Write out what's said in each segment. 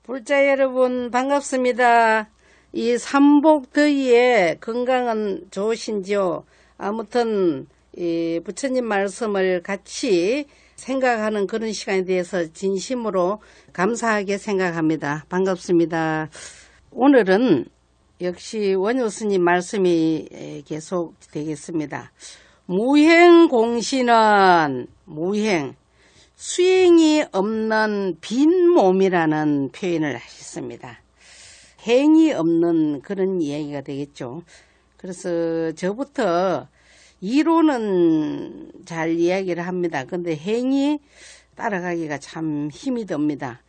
불자 여러분 반갑습니다. 이 삼복더위에 건강은 좋으신지요? 아무튼 이 부처님 말씀을 같이 생각하는 그런 시간에 대해서 진심으로 감사하게 생각합니다. 반갑습니다. 오늘은 역시 원효 스님 말씀이 계속 되겠습니다. 무행공신은 무행, 수행이 없는 빈 몸이라는 표현을 하셨습니다. 행이 없는 그런 이야기가 되겠죠. 그래서 저부터 이론은 잘 이야기를 합니다. 근데 행이 따라가기가 참 힘이 듭니다.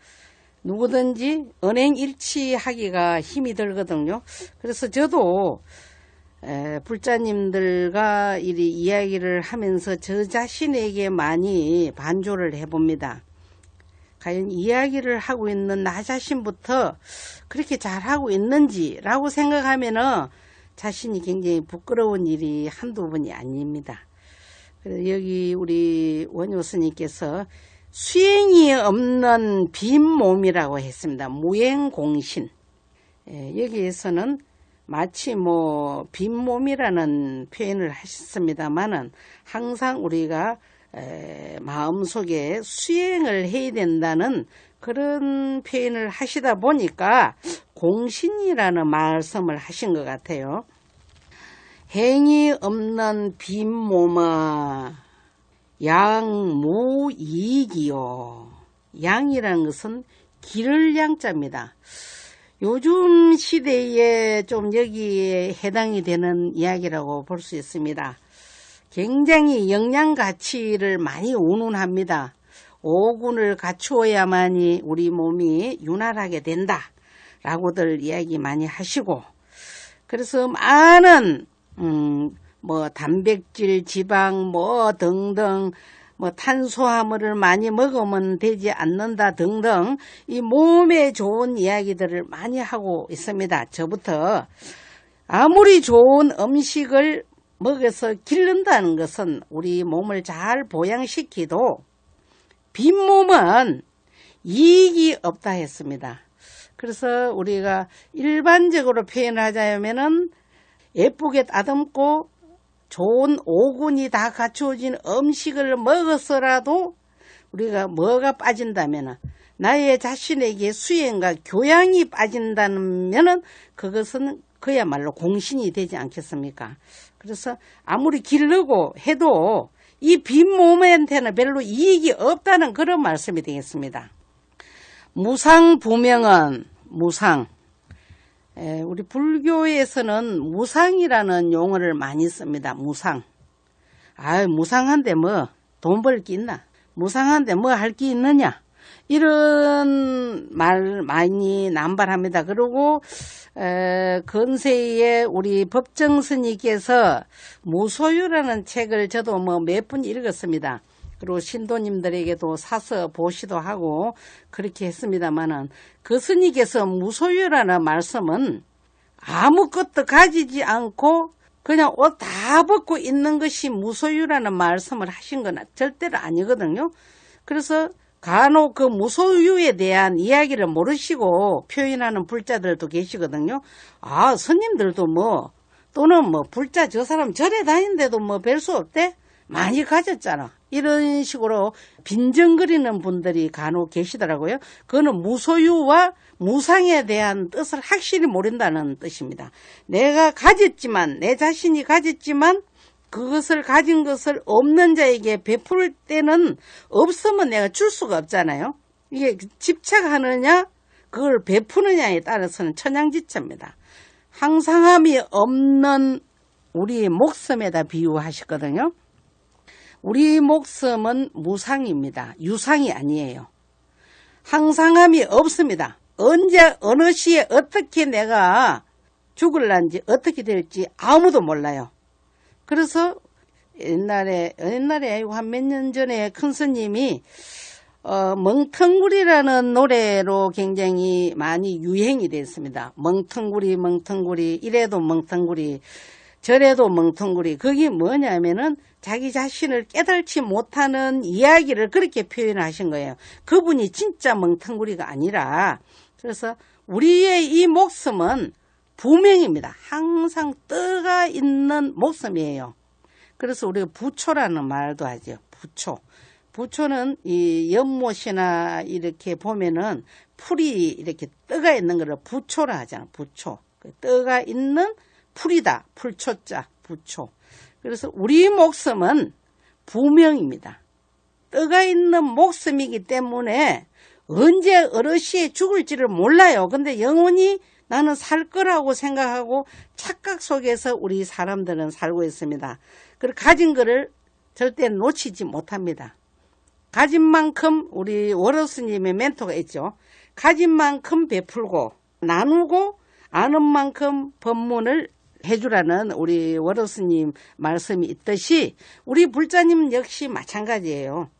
누구든지 언행일치하기가 힘이 들거든요. 그래서 저도 불자님들과 이리 이야기를 하면서 저 자신에게 많이 반조를 해봅니다. 과연 이야기를 하고 있는 나 자신부터 그렇게 잘하고 있는지라고 생각하면은 자신이 굉장히 부끄러운 일이 한두 번이 아닙니다. 그래서 여기 우리 원효 스님께서 수행이 없는 빈 몸이라고 했습니다. 무행공신. 여기에서는 마치 빈 몸이라는 표현을 하셨습니다만은 항상 우리가 마음속에 수행을 해야 된다는 그런 표현을 하시다 보니까 공신이라는 말씀을 하신 것 같아요. 행이 없는 빈 몸은 양무이익이요. 양이라는 것은 기를 양자입니다. 요즘 시대에 좀 여기에 해당이 되는 이야기라고 볼 수 있습니다. 굉장히 영양 가치를 많이 운운합니다. 오군을 갖추어야만이 우리 몸이 윤활하게 된다 라고들 이야기 많이 하시고, 그래서 많은 단백질, 지방 등등 탄수화물을 많이 먹으면 되지 않는다 등등 이 몸에 좋은 이야기들을 많이 하고 있습니다. 저부터 아무리 좋은 음식을 먹어서 기른다는 것은 우리 몸을 잘 보양시키도 빈 몸은 이익이 없다 했습니다. 그래서 우리가 일반적으로 표현하자면은 예쁘게 따듬고 좋은 오군이 다 갖추어진 음식을 먹어서라도 우리가 뭐가 빠진다면 나의 자신에게 수행과 교양이 빠진다면 그것은 그야말로 공신이 되지 않겠습니까? 그래서 아무리 기르고 해도 이 빈 몸한테는 별로 이익이 없다는 그런 말씀이 되겠습니다. 무상부명은 무상. 우리 불교에서는 무상이라는 용어를 많이 씁니다. 무상. 무상한데 돈 벌 게 있나? 무상한데 할 게 있느냐? 이런 말 많이 남발합니다. 그리고 근세에 우리 법정스님께서 무소유라는 책을 저도 몇 번 읽었습니다. 그리고 신도님들에게도 사서 보시도 하고 그렇게 했습니다만은 그 스님께서 무소유라는 말씀은 아무것도 가지지 않고 그냥 옷 다 벗고 있는 것이 무소유라는 말씀을 하신 건 절대로 아니거든요. 그래서 간혹 그 무소유에 대한 이야기를 모르시고 표현하는 불자들도 계시거든요. 스님들도 또는 불자 저 사람 절에 다니는데도 별 수 없대? 많이 가졌잖아. 이런 식으로 빈정거리는 분들이 간혹 계시더라고요. 그거는 무소유와 무상에 대한 뜻을 확실히 모른다는 뜻입니다. 내가 가졌지만, 내 자신이 가졌지만 그것을 가진 것을 없는 자에게 베풀 때는 없으면 내가 줄 수가 없잖아요. 이게 집착하느냐 그걸 베푸느냐에 따라서는 천양지차입니다. 항상함이 없는 우리의 목숨에다 비유하셨거든요. 우리 목숨은 무상입니다. 유상이 아니에요. 항상함이 없습니다. 언제 어느 시에 어떻게 내가 죽을란지 어떻게 될지 아무도 몰라요. 그래서 옛날에 한 몇 년 전에 큰 스님이 멍텅구리라는 노래로 굉장히 많이 유행이 됐습니다. 멍텅구리 이래도 멍텅구리 저래도 멍텅구리. 그게 뭐냐면은 자기 자신을 깨달지 못하는 이야기를 그렇게 표현하신 거예요. 그분이 진짜 멍텅구리가 아니라 그래서 우리의 이 목숨은 부명입니다. 항상 떠가 있는 목숨이에요. 그래서 우리가 부초라는 말도 하죠. 부초. 부초는 이 연못이나 이렇게 보면은 풀이 이렇게 떠가 있는 거를 부초라 하잖아. 부초. 떠가 있는 풀이다. 풀초자. 부초. 그래서 우리 목숨은 부명입니다. 떠가 있는 목숨이기 때문에 언제 어르시에 죽을지를 몰라요. 근데 영원히 나는 살 거라고 생각하고 착각 속에서 우리 사람들은 살고 있습니다. 그리고 가진 거를 절대 놓치지 못합니다. 가진 만큼 우리 월호스님의 멘토가 있죠. 가진 만큼 베풀고 나누고 아는 만큼 법문을 해주라는 우리 월호스님 말씀이 있듯이 우리 불자님 역시 마찬가지예요.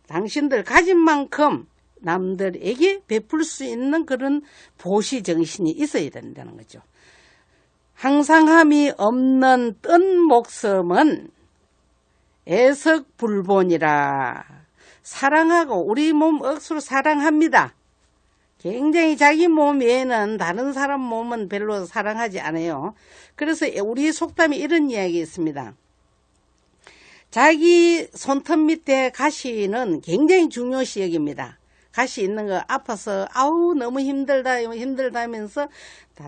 당신들 가진 만큼 남들에게 베풀 수 있는 그런 보시 정신이 있어야 된다는 거죠. 항상함이 없는 뜬 목숨은 애석불본이라. 사랑하고 우리 몸 억수로 사랑합니다. 굉장히 자기 몸 외에는 다른 사람 몸은 별로 사랑하지 않아요. 그래서 우리 속담에 이런 이야기 있습니다. 자기 손톱 밑에 가시는 굉장히 중요시 여깁니다. 가시 있는 거 아파서 아우 너무 힘들다 하면서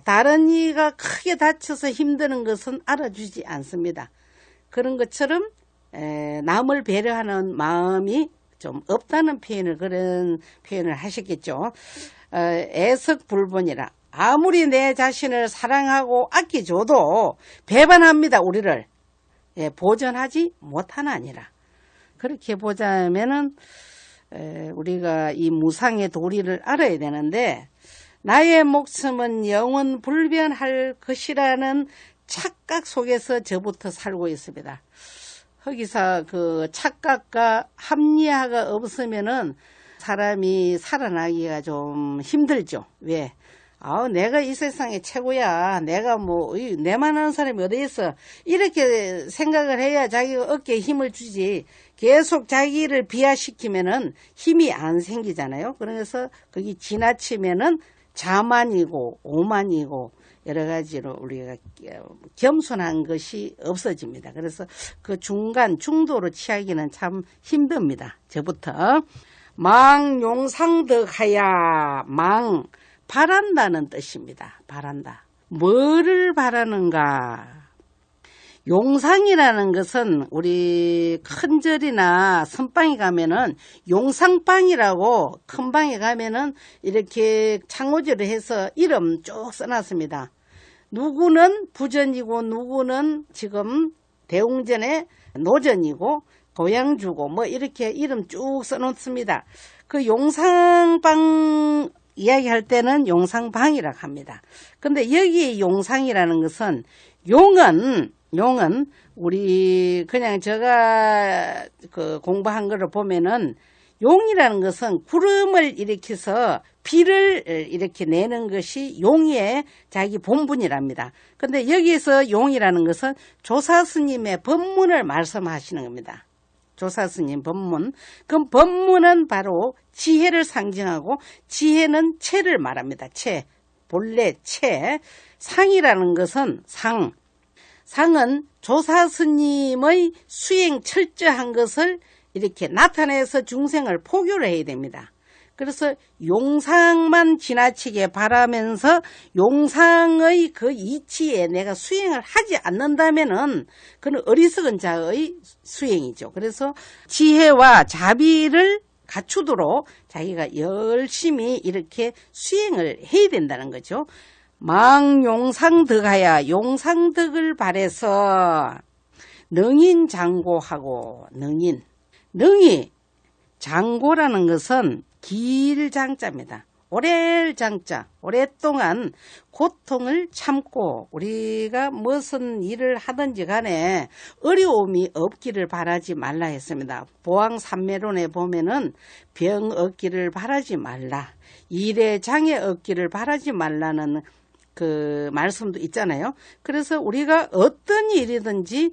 다른 이가 크게 다쳐서 힘드는 것은 알아주지 않습니다. 그런 것처럼 남을 배려하는 마음이 좀 없다는 표현을 그런 표현을 하셨겠죠. 애석불본이라. 아무리 내 자신을 사랑하고 아껴줘도 배반합니다. 우리를 보전하지 못하나니라. 그렇게 보자면은 우리가 이 무상의 도리를 알아야 되는데 나의 목숨은 영원 불변할 것이라는 착각 속에서 저부터 살고 있습니다. 거기서 그 착각과 합리화가 없으면은 사람이 살아나기가 좀 힘들죠. 왜? 내가 이 세상의 최고야. 내가 내만 아는 사람이 어디 있어. 이렇게 생각을 해야 자기가 어깨에 힘을 주지. 계속 자기를 비하시키면은 힘이 안 생기잖아요. 그래서 거기 지나치면은 자만이고 오만이고 여러 가지로 우리가 겸손한 것이 없어집니다. 그래서 그 중간 중도로 취하기는 참 힘듭니다. 저부터. 망용상덕하야. 망 바란다는 뜻입니다. 바란다. 뭐를 바라는가? 용상이라는 것은 우리 큰 절이나 선방에 가면은 용상방이라고 큰 방에 가면은 이렇게 창호지를 해서 이름 쭉 써놨습니다. 누구는 부전이고 누구는 지금 대웅전의 노전이고 고향주고 뭐 이렇게 이름 쭉 써놓습니다. 그 용상방 이야기할 때는 용상방이라고 합니다. 근데 여기 용상이라는 것은 용은 우리 그냥 제가 그 공부한 거를 보면은 용이라는 것은 구름을 일으켜서 비를 이렇게 내는 것이 용의 자기 본분이랍니다. 근데 여기에서 용이라는 것은 조사스님의 법문을 말씀하시는 겁니다. 조사스님 법문. 그럼 법문은 바로 지혜를 상징하고 지혜는 체를 말합니다. 체. 본래 체. 상이라는 것은 상은 조사스님의 수행 철저한 것을 이렇게 나타내서 중생을 포교를 해야 됩니다. 그래서 용상만 지나치게 바라면서 용상의 그 이치에 내가 수행을 하지 않는다면은 그는 어리석은 자의 수행이죠. 그래서 지혜와 자비를 갖추도록 자기가 열심히 이렇게 수행을 해야 된다는 거죠. 망용상덕하야. 용상덕을 바래서 능인장고하고 능이 장고라는 것은 길장자입니다. 오래장자, 오랫동안 고통을 참고 우리가 무슨 일을 하든지 간에 어려움이 없기를 바라지 말라 했습니다. 보왕산매론에 보면은 병 없기를 바라지 말라, 일에 장애 없기를 바라지 말라는 그 말씀도 있잖아요. 그래서 우리가 어떤 일이든지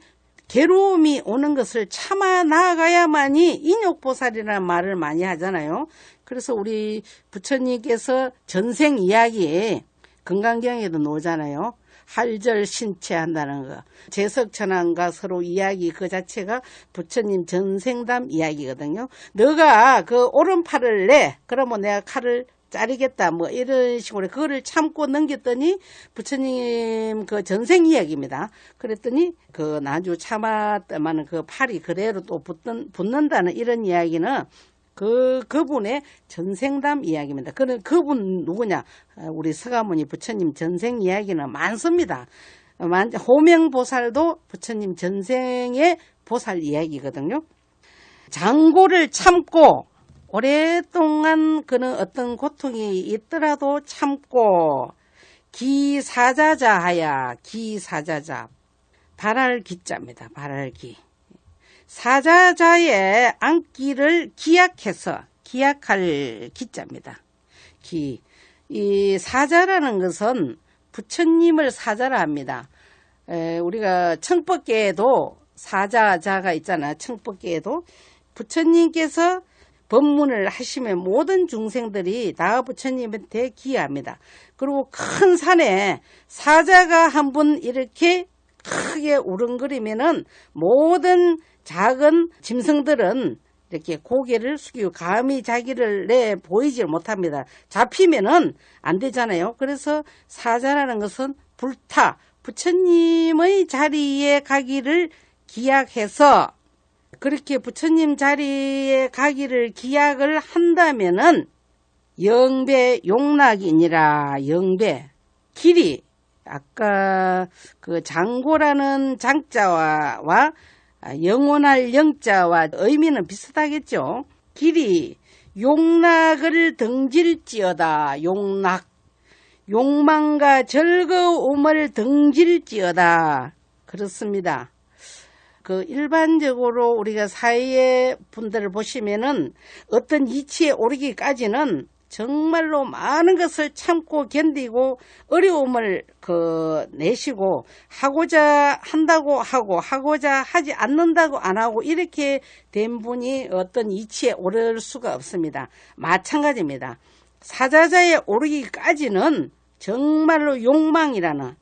괴로움이 오는 것을 참아 나가야만이 인욕보살이라는 말을 많이 하잖아요. 그래서 우리 부처님께서 전생 이야기 금강경에도 나오잖아요. 할절신체한다는 거. 제석천왕과 서로 이야기 그 자체가 부처님 전생담 이야기거든요. 너가 그 오른팔을 내. 그러면 내가 칼을 자르겠다. 뭐 이런 식으로 그거를 참고 넘겼더니 부처님 그 전생 이야기입니다. 그랬더니 그 나주 참았다마는 그 팔이 그대로 또 붙는다는 이런 이야기는 그분의 전생담 이야기입니다. 그분 누구냐? 우리 서가모니 부처님 전생 이야기는 많습니다. 호명보살도 부처님 전생의 보살 이야기거든요. 장고를 참고 오랫동안 그는 어떤 고통이 있더라도 참고 기사자자하야 기사자자 발알기자입니다. 발알기. 사자자의 안기를 기약해서 기약할 기자입니다. 이 사자라는 것은 부처님을 사자라 합니다. 우리가 청법계에도 사자자가 있잖아요. 청법계에도 부처님께서 법문을 하시면 모든 중생들이 다 부처님한테 기여합니다. 그리고 큰 산에 사자가 한 분 이렇게 크게 우렁거리면은 모든 작은 짐승들은 이렇게 고개를 숙이고 감히 자기를 내 보이질 못합니다. 잡히면은 안 되잖아요. 그래서 사자라는 것은 불타 부처님의 자리에 가기를 기약해서 그렇게 부처님 자리에 가기를 기약을 한다면은 영배 용락이니라. 영배 길이 아까 그 장고라는 장자와 영원할 영자와 의미는 비슷하겠죠. 길이 용락을 등질지어다. 용락 욕망과 즐거움을 등질지어다. 그렇습니다. 그 일반적으로 우리가 사회 분들을 보시면은 어떤 이치에 오르기까지는 정말로 많은 것을 참고 견디고 어려움을 내시고 하고자 한다고 하고 하고자 하지 않는다고 안 하고 이렇게 된 분이 어떤 이치에 오를 수가 없습니다. 마찬가지입니다. 사자자에 오르기까지는 정말로 욕망이라는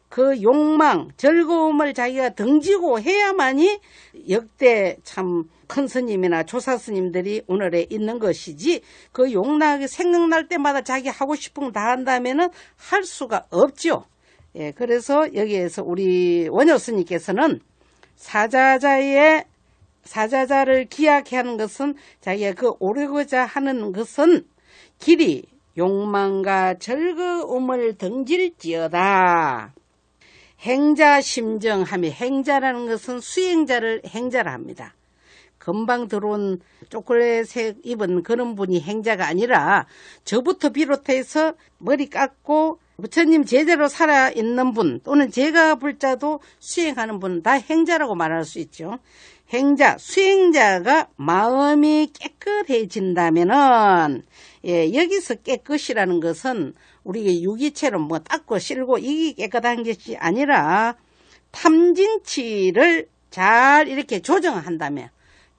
그 욕망, 즐거움을 자기가 등지고 해야만이 역대 참 큰 스님이나 조사 스님들이 오늘에 있는 것이지 그 욕락이 생각날 때마다 자기 하고 싶은 거 다 한다면은 할 수가 없죠. 예, 그래서 여기에서 우리 원효 스님께서는 사자자를 기약해 하는 것은 자기가 그 오르고자 하는 것은 길이 욕망과 즐거움을 등질지어다. 행자 심정하며 행자라는 것은 수행자를 행자라 합니다. 금방 들어온 초콜릿색 입은 그런 분이 행자가 아니라 저부터 비롯해서 머리 깎고 부처님 제대로 살아있는 분 또는 제가 불자도 수행하는 분은 다 행자라고 말할 수 있죠. 행자, 수행자가 마음이 깨끗해진다면은 여기서 깨끗이라는 것은 우리 유기체로 뭐 닦고 실고 이게 깨끗한 것이 아니라 탐진치를 잘 이렇게 조정한다면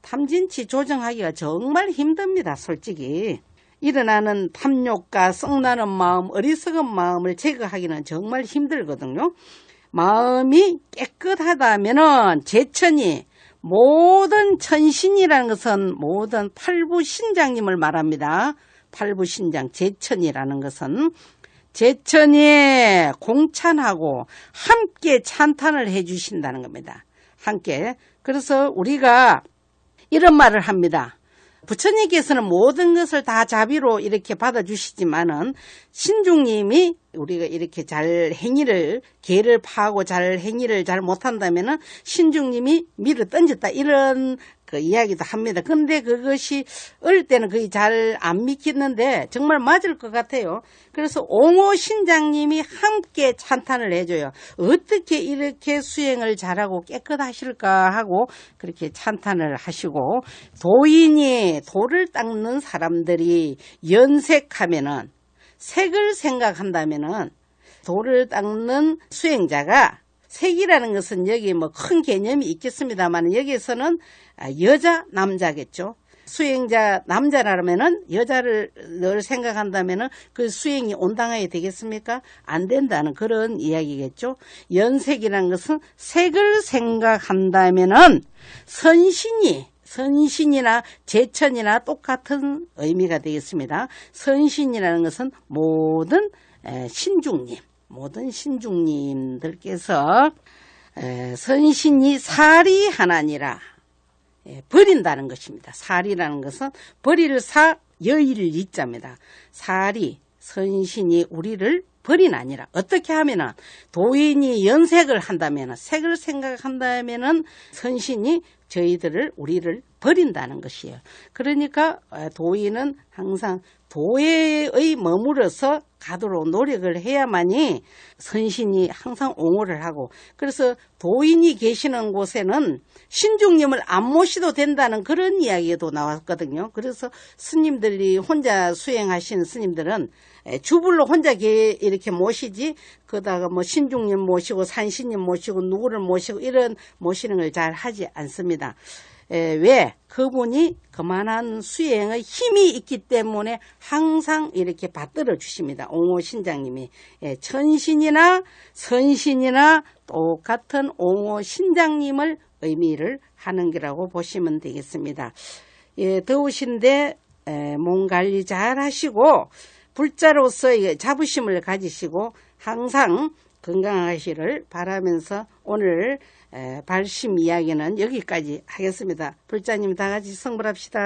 탐진치 조정하기가 정말 힘듭니다. 솔직히 일어나는 탐욕과 썩나는 마음, 어리석은 마음을 제거하기는 정말 힘들거든요. 마음이 깨끗하다면은 제천이 모든 천신이라는 것은 모든 팔부신장님을 말합니다. 팔부신장 제천이라는 것은 제천이 공찬하고 함께 찬탄을 해주신다는 겁니다. 함께. 그래서 우리가 이런 말을 합니다. 부처님께서는 모든 것을 다 자비로 이렇게 받아주시지만은 신중님이 우리가 이렇게 잘 행위를 계를 파하고 잘 행위를 잘 못한다면은 신중님이 밀어 던졌다 이런 그 이야기도 합니다. 근데 그것이 어릴 때는 거의 잘 안 믿겠는데 정말 맞을 것 같아요. 그래서 옹호 신장님이 함께 찬탄을 해줘요. 어떻게 이렇게 수행을 잘하고 깨끗하실까 하고 그렇게 찬탄을 하시고 도인이 돌을 닦는 사람들이 연색하면은 색을 생각한다면은 돌을 닦는 수행자가 색이라는 것은 여기 뭐 큰 개념이 있겠습니다만 여기에서는 여자 남자겠죠. 수행자 남자라면은 여자를 늘 생각한다면은 그 수행이 온당하게 되겠습니까? 안 된다는 그런 이야기겠죠. 연색이라는 것은 색을 생각한다면은 선신이나 제천이나 똑같은 의미가 되겠습니다. 선신이라는 것은 모든 신중님들께서 선신이 살이 하나니라 버린다는 것입니다. 살이라는 것은 버릴 사 여의를 이자입니다. 살이 선신이 우리를 버리나니라. 어떻게 하면은 도인이 연색을 한다면은 색을 생각한다면은 선신이 우리를 버린다는 것이에요. 그러니까 도인은 항상 도에 머물러서 가도록 노력을 해야만이 선신이 항상 옹호를 하고, 그래서 도인이 계시는 곳에는 신중님을 안 모셔도 된다는 그런 이야기도 나왔거든요. 그래서 스님들이 혼자 수행하시는 스님들은 주불로 혼자 이렇게 모시지, 그러다가 뭐 신중님 모시고 산신님 모시고 누구를 모시고 이런 모시는 걸 잘 하지 않습니다. 왜? 그분이 그만한 수행의 힘이 있기 때문에 항상 이렇게 받들어 주십니다. 옹호신장님이. 천신이나 선신이나 똑같은 옹호신장님을 의미를 하는 거라고 보시면 되겠습니다. 더우신데 몸 관리 잘 하시고 불자로서 자부심을 가지시고 항상 건강하시를 바라면서 오늘 발심 이야기는 여기까지 하겠습니다. 불자님 다 같이 성불합시다.